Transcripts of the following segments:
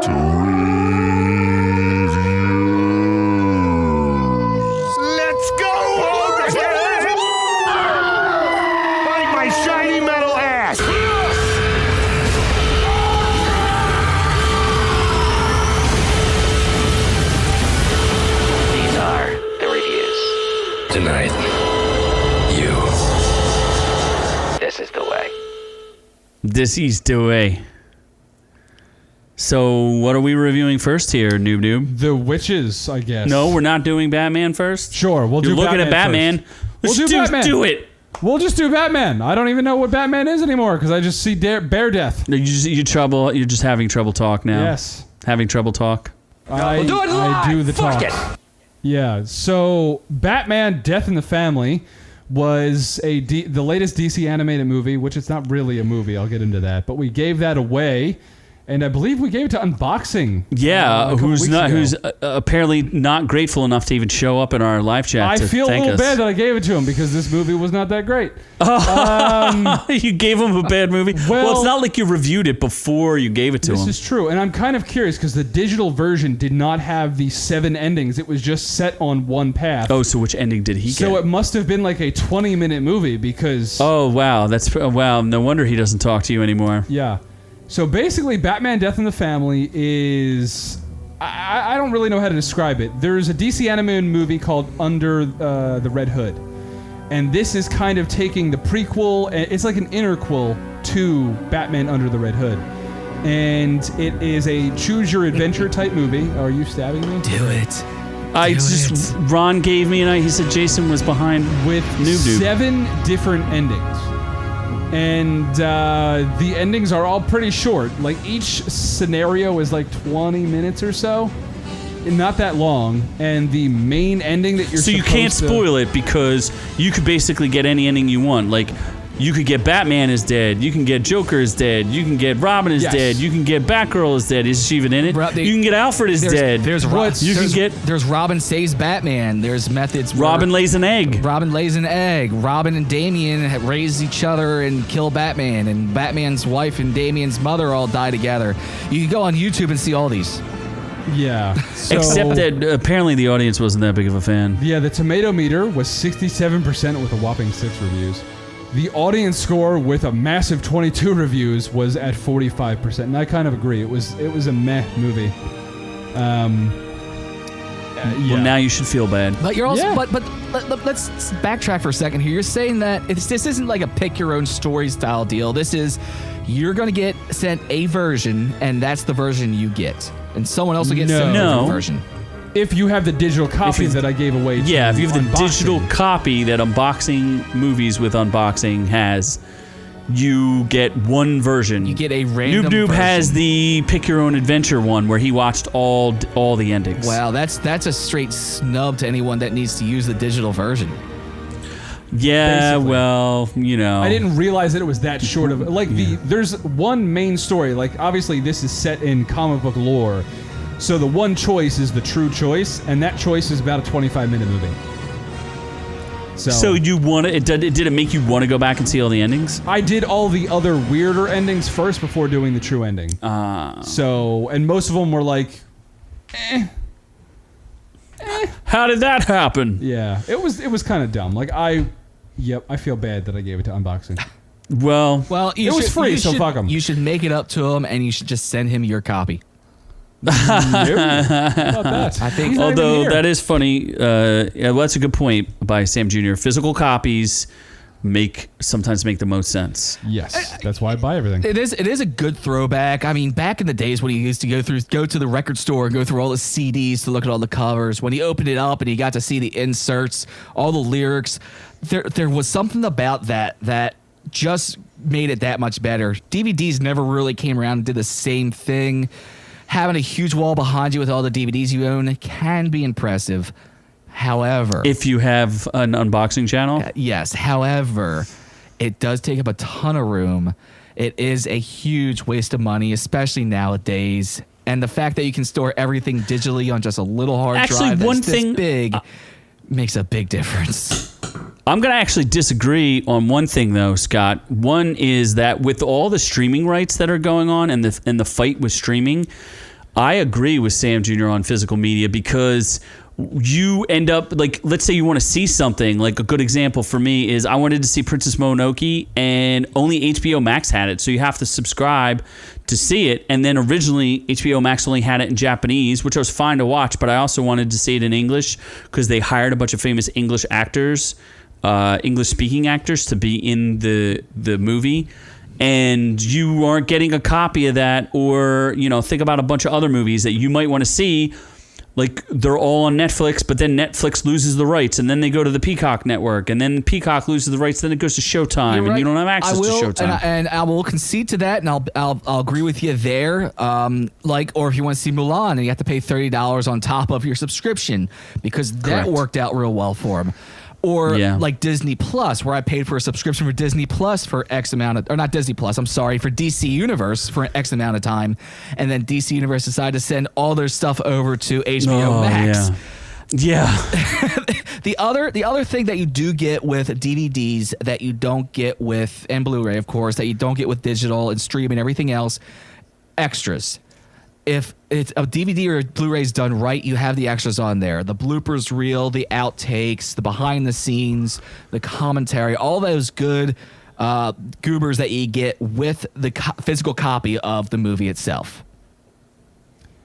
Let's go! Bite my shiny metal ass! These are the reviews. Tonight, This is the way. This is the way. So, what are we reviewing first here, Noob Noob? The Witches, I guess. No, we're not doing Batman first? Sure, we'll You're do looking Batman at Batman. first. Let's We'll do Batman. do it. We'll just do Batman. I don't even know what Batman is anymore because I just see Bear Death. You're just having trouble talk now. Yes. Having trouble talk. I do it live. I do the Fuck talk. it. Yeah, so Batman Death in the Family was the latest DC animated movie, which it's not really a movie. I'll get into that. But we gave that away, and I believe we gave it to Unboxing. Yeah, a couple weeks ago. who's apparently not grateful enough to even show up in our live chat I to feel a thank little us. bad that I gave it to him because this movie was not that great. You gave him a bad movie? Well, it's not like you reviewed it before you gave it to him. This is true, and I'm kind of curious because the digital version did not have the 7 endings. It was just set on one path. Oh, so which ending did he get? So it must have been like a 20-minute movie because... Oh, wow. Wow. No wonder he doesn't talk to you anymore. Yeah. So basically, Batman Death in the Family is... I don't really know how to describe it. There's a DC animated movie called Under the Red Hood. And this is kind of taking the prequel... It's like an interquel to Batman Under the Red Hood. And it is a choose-your-adventure type movie. Are you stabbing me? Do it. Ron gave me, and he said Jason was behind With Noob Noob. 7 different endings. And the endings are all pretty short. Like, each scenario is like 20 minutes or so. Not that long. And the main ending that you're So you can't spoil it because you could basically get any ending you want. Like, you could get Batman is dead. You can get Joker is dead. You can get Robin is dead. You can get Batgirl is dead. Is she even in it? You can get Alfred is dead. There's Robin saves Batman. There's methods. Robin lays an egg. Robin lays an egg. Robin and Damian raise each other and kill Batman. And Batman's wife and Damian's mother all die together. You can go on YouTube and see all these. Yeah. So, Except that apparently the audience wasn't that big of a fan. Yeah, the tomato meter was 67% with a whopping 6 reviews. The audience score with a massive 22 reviews was at 45%, and I kind of agree. It was a meh movie. Yeah. Well, now you should feel bad. But you're also, but let's backtrack for a second here. You're saying that this isn't like a pick your own story style deal. This is you're going to get sent a version, and that's the version you get, and someone else will get sent a different version. If you have the digital copy that I gave away to Yeah, if you have the Unboxing. digital copy that Unboxing Movies with Unboxing has, you get one version. You get a random Noob Noob version. has the Pick Your Own Adventure one where he watched all the endings. Wow, that's a straight snub to anyone that needs to use the digital version. Yeah, basically. well, you know. I didn't realize that it was that short of like there's one main story. Like obviously this is set in comic book lore. So the one choice is the true choice, and that choice is about a 25-minute movie. So you want to? Did it make you want to go back and see all the endings? I did all the other weirder endings first before doing the true ending. So, and most of them were like, How did that happen? yeah, it was kind of dumb. Like I feel bad that I gave it to Unboxing. Well, it was free, so fuck 'em. You should make it up to him, and you should just send him your copy. How about that? I think. He's not even although here. that is funny. Yeah, well, that's a good point by Sam Jr. Physical copies sometimes make the most sense. Yes, that's why I buy everything. It is a good throwback. I mean, back in the days when you used to go to the record store and go through all the CDs to look at all the covers, when you opened it up and you got to see the inserts, all the lyrics, there was something about that just made it that much better. DVDs never really came around and did the same thing. Having a huge wall behind you with all the DVDs you own can be impressive. However, If you have an unboxing channel, yes. However, it does take up a ton of room. It is a huge waste of money, especially nowadays. And the fact that you can store everything digitally on just a little hard Actually, drive one that's this thing- big makes a big difference. I'm going to actually disagree on one thing, though, Scott. One is that with all the streaming rights that are going on and the fight with streaming, I agree with Sam Jr. on physical media because you end up, like, let's say you want to see something. Like, a good example for me is I wanted to see Princess Mononoke, and only HBO Max had it, so you have to subscribe to see it. And then originally HBO Max only had it in Japanese, which was fine to watch, but I also wanted to see it in English because they hired a bunch of famous English actors, English speaking actors, to be in the movie. And you aren't getting a copy of that. Or, you know, think about a bunch of other movies that you might want to see. Like, they're all on Netflix, but then Netflix loses the rights, and then they go to the Peacock network, and then Peacock loses the rights, then it goes to Showtime, Right. and you don't have access to Showtime. And I will concede to that, and I'll agree with you there. Or if you want to see Mulan, and you have to pay $30 on top of your subscription, because that Correct. worked out real well for him. Or like Disney Plus, where I paid for a subscription for Disney Plus for X amount of, or not Disney Plus, I'm sorry, for DC Universe for X amount of time. And then DC Universe decided to send all their stuff over to HBO Max. Yeah. The other thing that you do get with DVDs that you don't get with, and Blu-ray, of course, that you don't get with digital and streaming and everything else, extras. If it's a DVD or a Blu-ray is done right, you have the extras on there. The bloopers reel, the outtakes, the behind the scenes, the commentary, all those good goobers that you get with the physical copy of the movie itself.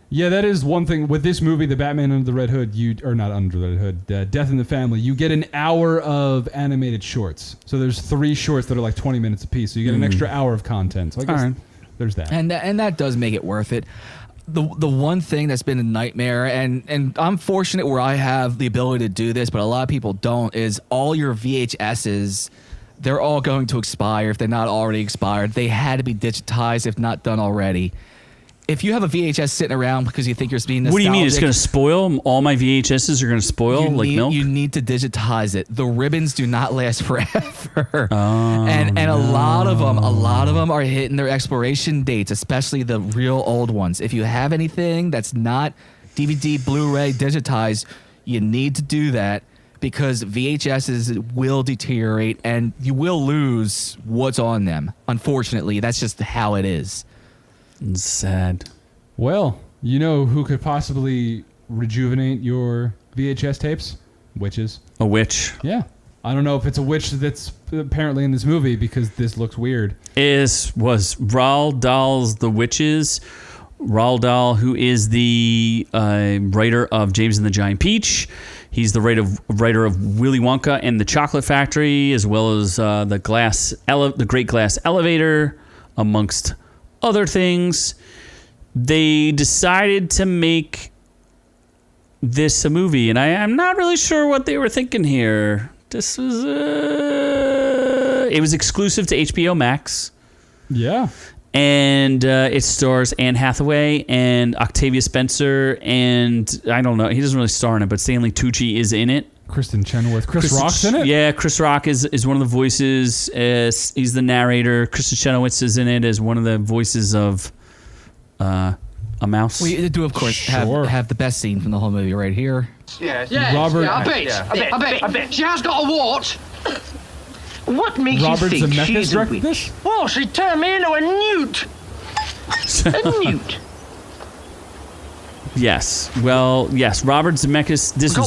Yeah, that is one thing with this movie, The Batman Under the Red Hood. Not Under the Red Hood, Death in the Family. You get an hour of animated shorts. So there's 3 shorts that are like 20 minutes apiece. So you get an extra hour of content. So I guess there's that. And that does make it worth it. The one thing that's been a nightmare, and I'm fortunate where I have the ability to do this, but a lot of people don't, is all your VHSs, they're all going to expire if they're not already expired. They had to be digitized if not done already. If you have a VHS sitting around because you think you're being nostalgic... What do you mean? It's going to spoil? All my VHSs are going to spoil milk? You need to digitize it. The ribbons do not last forever. And a lot of them are hitting their expiration dates, especially the real old ones. If you have anything that's not DVD, Blu-ray, digitized, you need to do that because VHSs will deteriorate and you will lose what's on them. Unfortunately, that's just how it is. It's sad. Well, you know who could possibly rejuvenate your VHS tapes? Witches. A witch. Yeah. I don't know if it's a witch that's apparently in this movie because this looks weird. Was Roald Dahl's The Witches. Roald Dahl, who is the writer of James and the Giant Peach. He's the writer of Willy Wonka and the Chocolate Factory, as well as the Great Glass Elevator, amongst other things. They decided to make this a movie, and I'm not really sure what they were thinking here. This was it was exclusive to HBO Max. Yeah. And it stars Anne Hathaway and Octavia Spencer, and I don't know, he doesn't really star in it, but Stanley Tucci is in it. Kristen Chenoweth. Chris Rock's in it? Yeah, Chris Rock is one of the voices. He's the narrator. Kristen Chenoweth is in it as one of the voices of a mouse. We do, of course, have the best scene from the whole movie right here. Yes. Robert, I bet. She has got a wart. What makes Robert you think Zemeckis she's a directed witch? this? Well, she turned me into a newt. A newt. Yes. Well, yes. Robert Zemeckis. This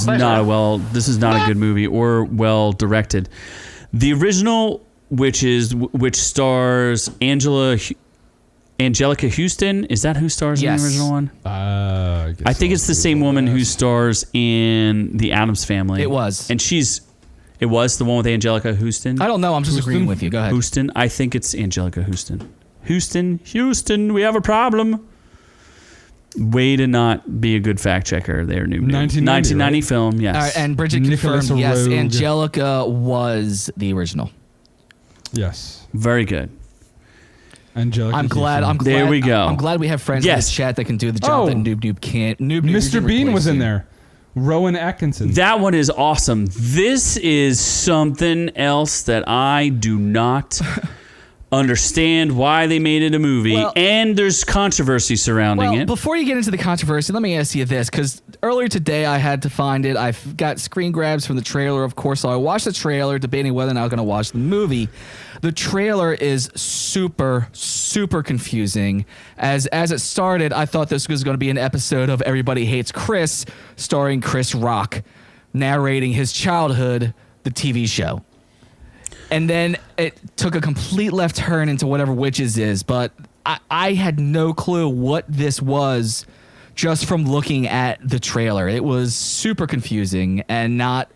is not a good movie or well directed. The original Witches, which stars Angelica Houston. Is that who stars in the original one? I think it's the same woman who stars in The Addams Family. It was. And it was the one with Angelica Houston. I don't know. I'm just agreeing with you. Go ahead. Houston. I think it's Angelica Houston. Houston, we have a problem. Way to not be a good fact checker there, Noob. 1990 right? film, yes. All right, and Bridget confirmed, yes, Angelica was the original. Yes. Very good. Angelica. I'm glad. There we go. I'm glad we have friends in the chat that can do the job that Noob can't. Mr. Bean was in there. Rowan Atkinson. That one is awesome. This is something else that I do not understand why they made it a movie, and there's controversy surrounding it. Before you get into the controversy, let me ask you this, because earlier today I had to find it. I've got screen grabs from the trailer, of course, so I watched the trailer, debating whether or not I'm going to watch the movie. The trailer is super, super confusing. As it started, I thought this was going to be an episode of Everybody Hates Chris, starring Chris Rock, narrating his childhood, the TV show. And then it took a complete left turn into whatever Witches is, but I had no clue what this was just from looking at the trailer. It was super confusing and not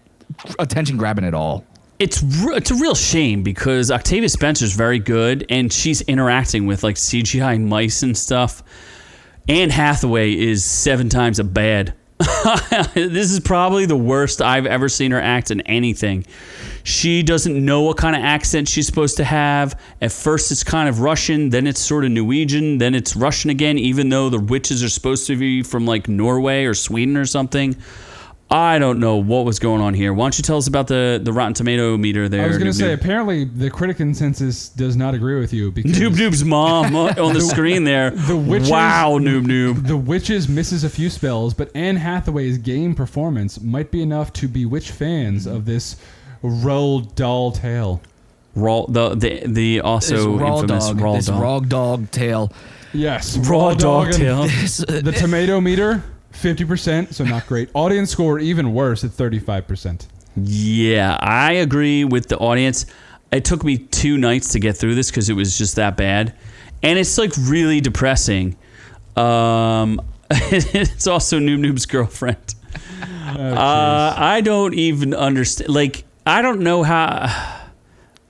attention-grabbing at all. It's a real shame because Octavia Spencer's very good, and she's interacting with like CGI mice and stuff. Anne Hathaway is 7 times a bad. This is probably the worst I've ever seen her act in anything. She doesn't know what kind of accent she's supposed to have. At first it's kind of Russian, then it's sort of Norwegian, then it's Russian again, even though the witches are supposed to be from like Norway or Sweden or something. I don't know what was going on here. Why don't you tell us about the Rotten Tomato meter there? I was going to say, apparently the critic consensus does not agree with you. Because Noob Noob's mom on the screen there. Wow, Noob Noob. The Witches misses a few spells, but Anne Hathaway's game performance might be enough to bewitch fans of this Roald Dahl tale. The also infamous Roald Dahl tale. Yes, Raw Dog tale. The tomato meter, 50%, so not great. Audience score even worse at 35%. Yeah, I agree with the audience. It took me 2 nights to get through this because it was just that bad, and it's like really depressing. It's also Noob Noob's girlfriend. I don't even understand. Like, I don't know how.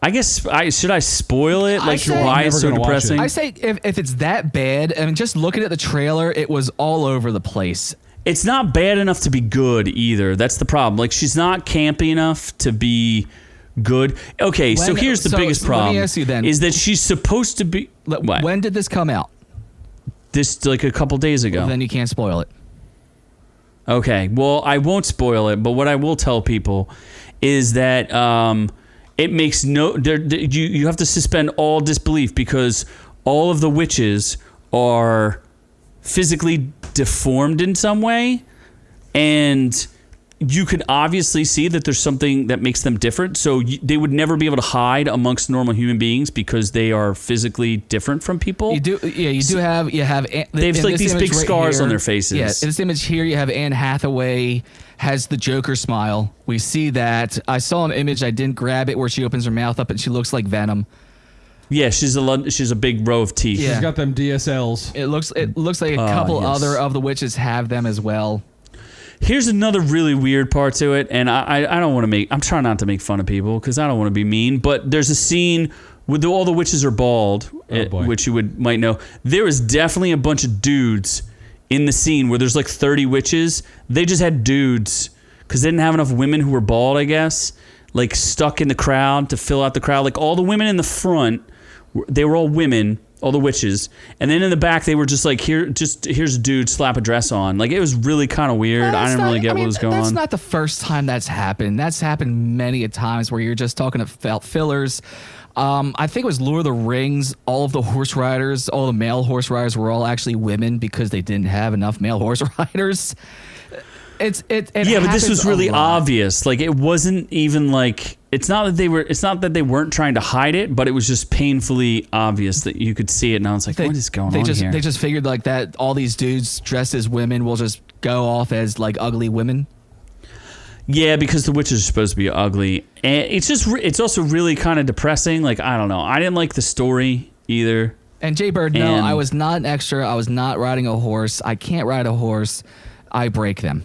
I guess should I spoil it? Like, why it's so depressing? I say if it's that bad, I mean, just looking at the trailer, it was all over the place. It's not bad enough to be good either. That's the problem. Like, she's not campy enough to be good. Okay, so here's the biggest problem. Let me ask you then. Is that she's supposed to be... What? When did this come out? This, like, a couple days ago. Well, then you can't spoil it. Okay, well, I won't spoil it, but what I will tell people is that it makes no... You have to suspend all disbelief because all of the witches are physically deformed in some way, and you can obviously see that there's something that makes them different. So they would never be able to hide amongst normal human beings because they are physically different from people. You do, yeah. You have. They have like these big scars on their faces. Yeah, in this image here, you have Anne Hathaway has the Joker smile. We see that. I saw an image. I didn't grab it where she opens her mouth up and she looks like Venom. Yeah, she's a big row of teeth. Yeah. She's got them DSLs. It looks like a couple other of the witches have them as well. Here's another really weird part to it, and I don't want to make... I'm trying not to make fun of people because I don't want to be mean, but there's a scene where all the witches are bald, which you might know. There is definitely a bunch of dudes in the scene where there's like 30 witches. They just had dudes because they didn't have enough women who were bald, I guess, like stuck in the crowd to fill out the crowd. Like all the women in the front... They were all women, all the witches, and then in the back they were just like, here's a dude, slap a dress on. Like it was really kind of weird. I didn't really get what was going on. That's not the first time that's happened. That's happened many a times where you're just talking about fillers. I think it was Lord of the Rings. All of the horse riders, all the male horse riders were all actually women because they didn't have enough male horse riders. But this was really obvious. Like it wasn't even like it's not that they weren't trying to hide it, but it was just painfully obvious that you could see it. And I was like, what is going on here? They just figured like that all these dudes dressed as women will just go off as like ugly women. Yeah, because the witches are supposed to be ugly, and it's also really kind of depressing. Like I don't know, I didn't like the story either. And Jay Bird, no, I was not an extra. I was not riding a horse. I can't ride a horse. I break them.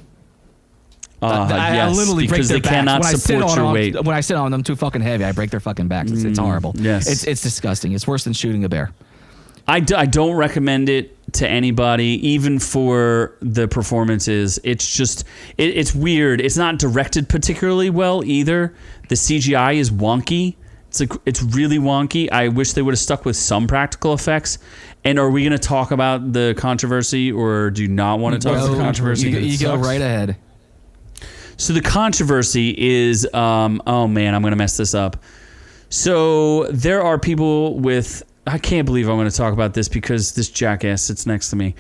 I literally break their backs. Cannot support your weight. When I sit on them too fucking heavy, I break their fucking backs. It's horrible. Yes. It's disgusting. It's worse than shooting a bear. I don't recommend it to anybody, even for the performances. It's just, it's weird. It's not directed particularly well either. The CGI is wonky. It's really wonky. I wish they would have stuck with some practical effects. And are we going to talk about the controversy, or do you not want to talk about the controversy? You go right ahead. So the controversy is, oh man, I'm going to mess this up. So there are people with. I can't believe I'm going to talk about this because this jackass sits next to me.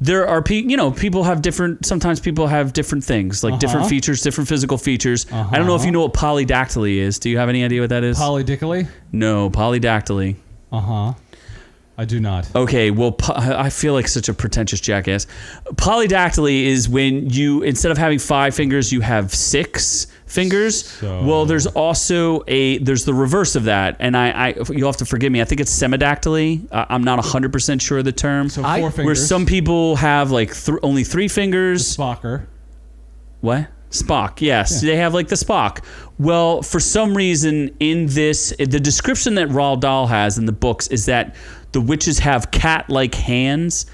There are people have different. Sometimes people have different things, like different features, different physical features. I don't know if you know what polydactyly is. Do you have any idea what that is? Polydactyly? No, polydactyly. I do not. Okay, well, I feel like such a pretentious jackass. Polydactyly is when you, instead of having 5 fingers, you have 6 fingers. Well, there's also there's the reverse of that, and you'll have to forgive me. I think it's semidactyly. I'm not 100% sure of the term. So 4 fingers. Where some people have like only 3 fingers. The Spocker. What? Spock, yes. Yeah. They have like the Spock. Well, for some reason in this, the description that Roald Dahl has in the books is that the witches have cat-like hands,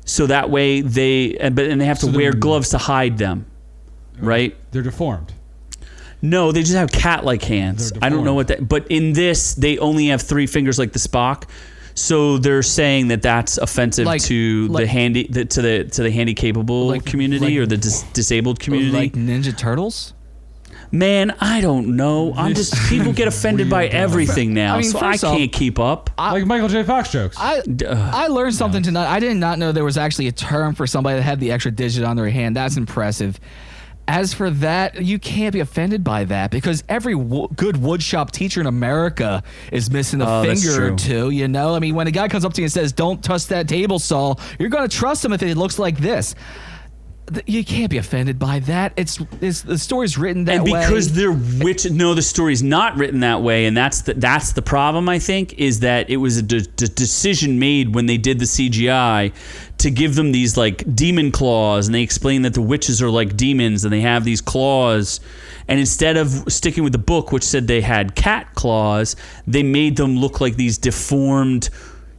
so that way they have to wear gloves to hide them, right? They're deformed. No, they just have cat-like hands. I don't know what that. But in this, they only have 3 fingers like the Spock. So they're saying that that's offensive to the handy-capable community or the disabled community, like Ninja Turtles. Man, I don't know. People get offended by everything now, so I can't keep up. Like Michael J. Fox jokes. I learned something tonight. I did not know there was actually a term for somebody that had the extra digit on their hand. That's impressive. As for that, you can't be offended by that because every good woodshop teacher in America is missing a finger or two, you know? I mean, when a guy comes up to you and says, don't touch that table saw, you're going to trust him if it looks like this. You can't be offended by that. It's the story's written that way. And because the story's not written that way, and that's the problem, I think, is that it was a decision made when they did the CGI to give them these like demon claws, and they explain that the witches are like demons and they have these claws. And instead of sticking with the book, which said they had cat claws, they made them look like these deformed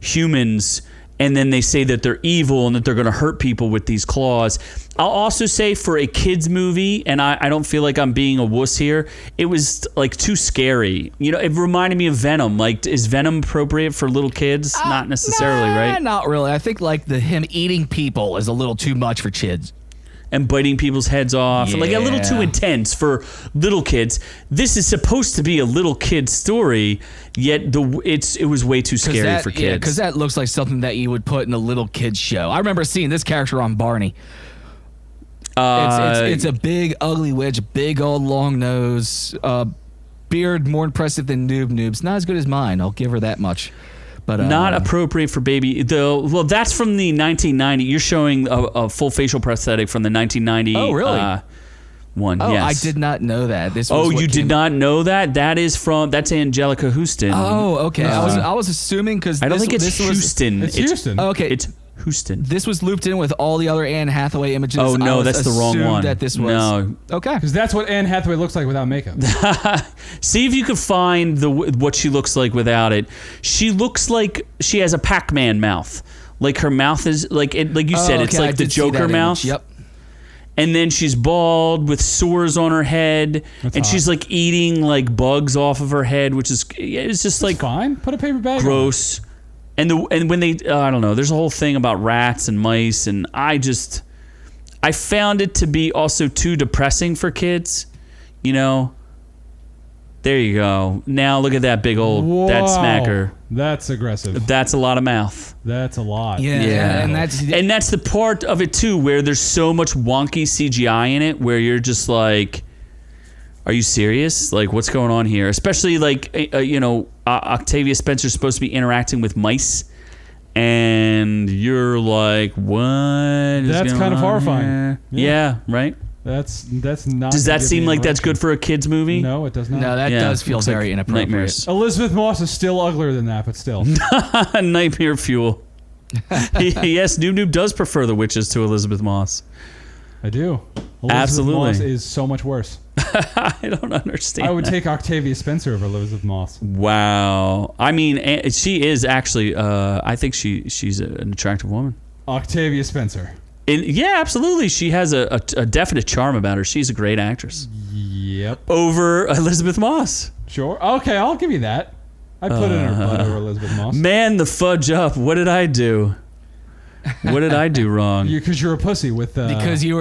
humans. And then they say that they're evil and that they're going to hurt people with these claws. I'll also say for a kid's movie, and I don't feel like I'm being a wuss here, it was like too scary. You know, it reminded me of Venom. Like, is Venom appropriate for little kids? Not necessarily, right? Not really. I think like him eating people is a little too much for kids. And biting people's heads off, and like a little too intense for little kids. This is supposed to be a little kid story, yet it was way too scary for kids. Yeah, because that looks like something that you would put in a little kid's show. I remember seeing this character on Barney. It's a big, ugly witch, big old long nose, beard more impressive than Noob's. Not as good as mine. I'll give her that much. But, not appropriate for baby. Well, that's from the 1990. You're showing a full facial prosthetic from the 1990. Oh, really? One. Oh, yes. I did not know that. You did not know that? That's Angelica Houston. Oh, okay. I was assuming because I don't think it's Houston. It's Houston. Okay. It's Houston. This was looped in with all the other Anne Hathaway images. Oh no, that's the wrong one. That this was okay because that's what Anne Hathaway looks like without makeup. See if you can find what she looks like without it. She looks like she has a Pac-Man mouth. Like her mouth is like you said. It's like the Joker mouth. Yep. And then she's bald with sores on her head, and she's like eating like bugs off of her head, which is it's just like fine. Put a paper bag. Gross. And when they I don't know, there's a whole thing about rats and mice, and I found it to be also too depressing for kids, you know. There you go. Now look at that big old that smacker. That's aggressive. That's a lot of mouth. That's a lot. Yeah. And that's the part of it too where there's so much wonky CGI in it where you're just like, are you serious? Like, what's going on here? Especially like Octavia Spencer's supposed to be interacting with mice, and you're like, what? That's kind of horrifying. Yeah, right. That's not. Does that seem like that's good for a kids movie? No, it does not. No, that does feel very inappropriate. Nightmares. Elizabeth Moss is still uglier than that, but still. Nightmare fuel. Yes, Noob does prefer the witches to Elizabeth Moss. I do. Elizabeth Absolutely. Moss is so much worse. I don't understand. I would take Octavia Spencer over Elizabeth Moss. Wow. I mean, she is actually. I think she's an attractive woman. Octavia Spencer. Yeah, absolutely. She has a definite charm about her. She's a great actress. Yep. Over Elizabeth Moss. Sure. Okay, I'll give you that. I put in her butt over Elizabeth Moss. Man, the fudge up. What did I do? What did I do wrong? Because you're a pussy with. Because you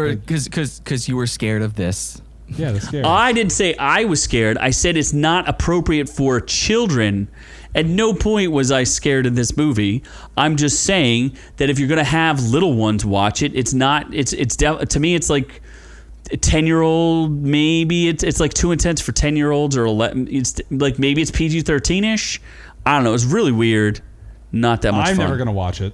were scared of this. Yeah, they're scary. I didn't say I was scared. I said it's not appropriate for children. At no point was I scared of this movie. I'm just saying that if you're going to have little ones watch it, it's not. To me, it's like 10-year-old. Maybe it's like too intense for 10-year-olds or 11. It's like maybe it's PG-13ish. I don't know. It's really weird. Not that much fun. I'm never going to watch it.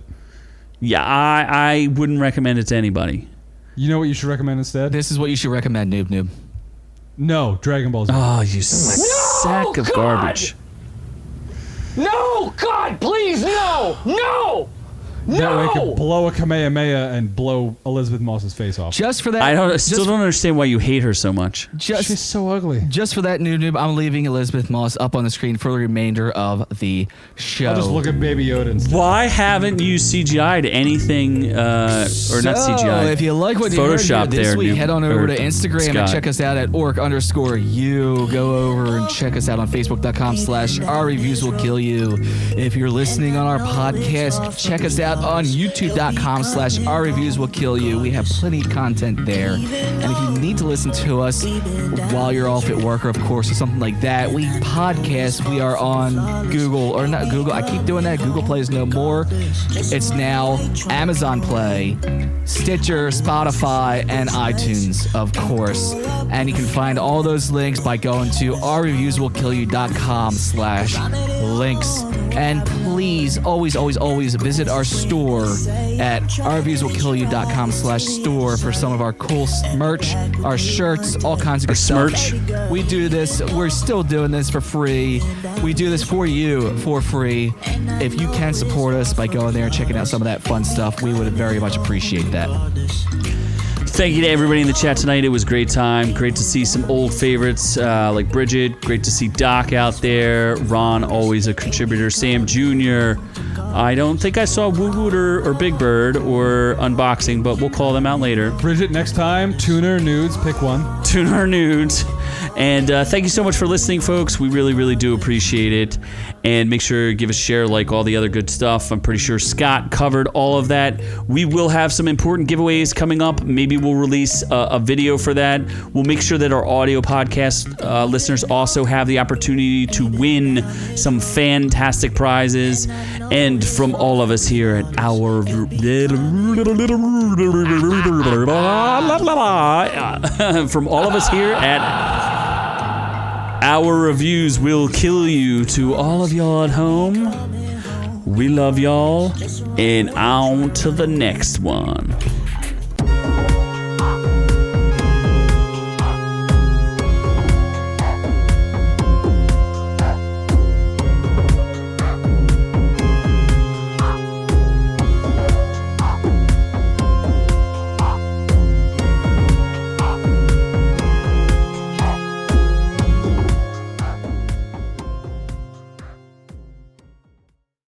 Yeah, I wouldn't recommend it to anybody. You know what you should recommend instead? This is what you should recommend, Noob. No, Dragon Ball Z. Oh, you sack of garbage. No, God, please, no! No! That way I could blow a Kamehameha and blow Elizabeth Moss's face off. Just for that. I still don't understand why you hate her so much. She's so ugly. Just for that, Noob, I'm leaving Elizabeth Moss up on the screen for the remainder of the show. I'll just look at Baby Yoda instead. Why haven't you CGI'd anything, or not CGI? If you like what you Photoshop heard here this there, week, Noob, head on over to Instagram Scott. and check us out at ork_u. Go over and check us out on Facebook.com/Our Reviews Will Kill You. If you're listening on our podcast, check us out on YouTube.com/Our Reviews Will Kill You. We have plenty of content there. And if you need to listen to us while you're off at work or, of course, or something like that, we podcast. We are on Google, or not Google. I keep doing that. Google Play is no more. It's now Amazon Play, Stitcher, Spotify, and iTunes, of course. And you can find all those links by going to ourreviewswillkillyou.com/links. And please, always, always, always visit our store at ourreviewswillkillyou.com/store for some of our cool merch, our shirts, all kinds of good stuff. We do this. We're still doing this for free. We do this for you for free. If you can support us by going there and checking out some of that fun stuff, we would very much appreciate that. Thank you to everybody in the chat tonight. It was a great time. Great to see some old favorites like Bridget. Great to see Doc out there. Ron, always a contributor. Sam Jr. I don't think I saw Woo Woot or Big Bird or Unboxing, but we'll call them out later. Bridget, next time, tuner, nudes, pick one. Tuner, nudes. And thank you so much for listening, folks. We really, really do appreciate it. And make sure to give us a share, like all the other good stuff. I'm pretty sure Scott covered all of that. We will have some important giveaways coming up. Maybe we'll release a video for that. We'll make sure that our audio podcast listeners also have the opportunity to win some fantastic prizes. And from all of us here at Our Reviews Will Kill You, to all of y'all at home, we love y'all, and on to the next one.